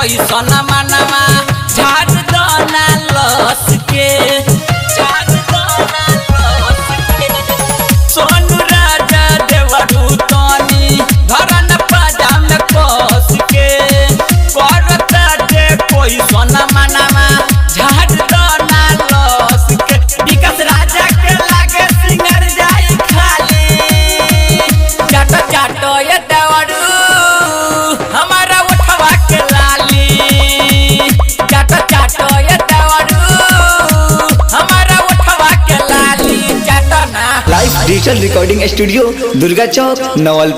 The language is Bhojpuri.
कोई सोना मनवा झाड़ दाना लस के सोनू राजा देवरू तनी धरन पाजा में कस के करता जे कोई सोना मनवा झाड़ दाना लस के विकास राजा के लागे सिंगर जाई खाली चाटो चाटो ये देवरू हमारा उठवा के लाली चाटो चाटो ये देवरू हमारा उठवा के लाली चाटो ना। Live digital recording studio Durga Chowk नवल।